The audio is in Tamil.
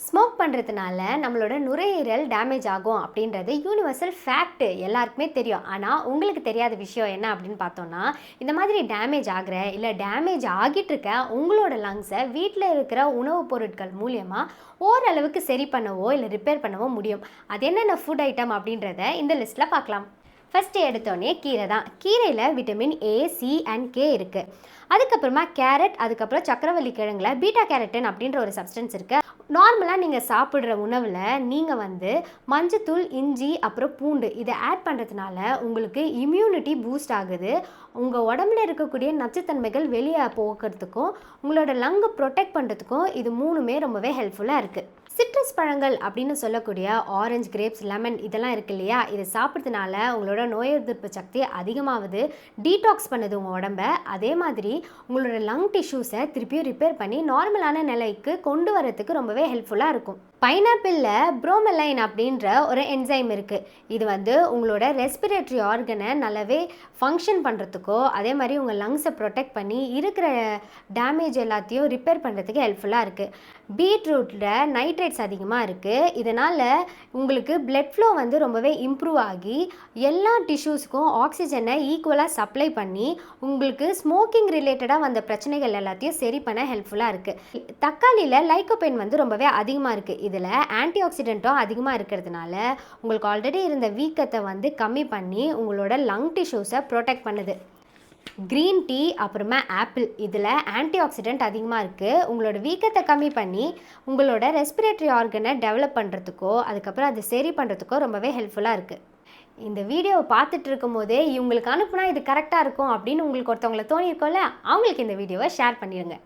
ஸ்மோக் பண்ணுறதுனால நம்மளோட நுரையீரல் டேமேஜ் ஆகும் அப்படின்றது யூனிவர்சல் ஃபேக்ட் எல்லாருக்குமே தெரியும். ஆனால் உங்களுக்கு தெரியாத விஷயம் என்ன அப்படின்னு பார்த்தோன்னா, இந்த மாதிரி டேமேஜ் ஆகிற இல்லை டேமேஜ் ஆகிட்டு இருக்க உங்களோட லங்ஸை வீட்டில் இருக்கிற உணவுப் பொருட்கள் மூலியமாக ஓரளவுக்கு சரி பண்ணவோ இல்லை ரிப்பேர் பண்ணவோ முடியும். அது என்னென்ன ஃபுட் ஐட்டம் அப்படின்றத இந்த லிஸ்ட்டில் பார்க்கலாம். ஃபஸ்ட்டு எடுத்தோடனே கீரை தான். கீரையில் vitamin A, C and K இருக்குது. அதுக்கப்புறமா கேரட், அதுக்கப்புறம் சக்கரவள்ளி கிழங்குல பீட்டா கேரட்டின் அப்படின்ற ஒரு சப்ஸ்டன்ஸ் இருக்குது. நார்மலாக நீங்கள் சாப்பிட்ற உணவில் நீங்கள் மஞ்சத்தூள், இஞ்சி, அப்புறம் பூண்டு இதை ஆட் பண்ணுறதுனால உங்களுக்கு இம்யூனிட்டி பூஸ்ட் ஆகுது. உங்கள் உடம்புல இருக்கக்கூடிய நச்சுத்தன்மைகள் வெளியே போக்குறதுக்கும் உங்களோட லங்கை ப்ரொடெக்ட் பண்ணுறதுக்கும் இது மூணுமே ரொம்பவே ஹெல்ப்ஃபுல்லாக இருக்குது. சிட்ரஸ் பழங்கள் அப்படின்னு சொல்லக்கூடிய ஆரஞ்சு, கிரேப்ஸ், லெமன் இதெல்லாம் இருக்கு இல்லையா, இதை சாப்பிட்றதுனால உங்களோட நோய் எதிர்ப்பு சக்தி அதிகமாகுது, டீடாக்ஸ் பண்ணுது உங்கள் உடம்ப. அதே மாதிரி உங்களோட லங் டிஷ்யூஸை திருப்பியும் ரிப்பேர் பண்ணி நார்மலான நிலைக்கு கொண்டு வரதுக்கு ரொம்பவே ஹெல்ப்ஃபுல்லாக இருக்கும். பைனாப்பிளில் ப்ரோமெலைன் அப்படின்ற ஒரு என்சைம் இருக்குது. இது உங்களோட ரெஸ்பிரேட்டரி ஆர்கனை நல்லாவே ஃபங்க்ஷன் பண்ணுறதுக்கோ, அதே மாதிரி உங்கள் லங்ஸை ப்ரொடெக்ட் பண்ணி இருக்கிற டேமேஜ் எல்லாத்தையும் ரிப்பேர் பண்ணுறதுக்கு ஹெல்ப்ஃபுல்லாக இருக்குது. பீட்ரூட்டில் நைட்ரேட்ஸ் அதிகமாக இருக்குது. இதனால் உங்களுக்கு பிளட் ஃப்ளோ ரொம்பவே இம்ப்ரூவ் ஆகி எல்லா டிஷ்யூஸுக்கும் ஆக்சிஜனை ஈக்குவலாக சப்ளை பண்ணி உங்களுக்கு ஸ்மோக்கிங் ரிலேட்டடாக வந்த பிரச்சனைகள் எல்லாத்தையும் சரி பண்ண ஹெல்ப்ஃபுல்லாக இருக்குது. தக்காளியில் லைக்கோபெயின் ரொம்பவே அதிகமாக இருக்குது. இதில் ஆன்டி ஆக்சிடென்ட்டும் அதிகமாக இருக்கிறதுனால உங்களுக்கு ஆல்ரெடி இருந்த வீக்கத்தை கம்மி பண்ணி உங்களோட லங் டிஷ்யூஸை ப்ரொடெக்ட் பண்ணுது. க்ரீன் டீ, அப்புறமா ஆப்பிள் இதில் ஆன்டி ஆக்சிடென்ட் அதிகமாக இருக்குது. உங்களோட வீக்கத்தை கம்மி பண்ணி உங்களோட ரெஸ்பிரேட்டரி ஆர்கனை டெவலப் பண்ணுறதுக்கோ, அதுக்கப்புறம் அதை சரி பண்ணுறதுக்கோ ரொம்பவே ஹெல்ப்ஃபுல்லாக இருக்குது. இந்த வீடியோவை பார்த்துட்டு இருக்கும் போதே இவங்களுக்கு அனுப்புனா இது கரெக்டாக இருக்கும் அப்படின்னு உங்களுக்கு ஒருத்தவங்களை தோணியிருக்கோம்ல, அவங்களுக்கு இந்த வீடியோவை ஷேர் பண்ணிடுங்க.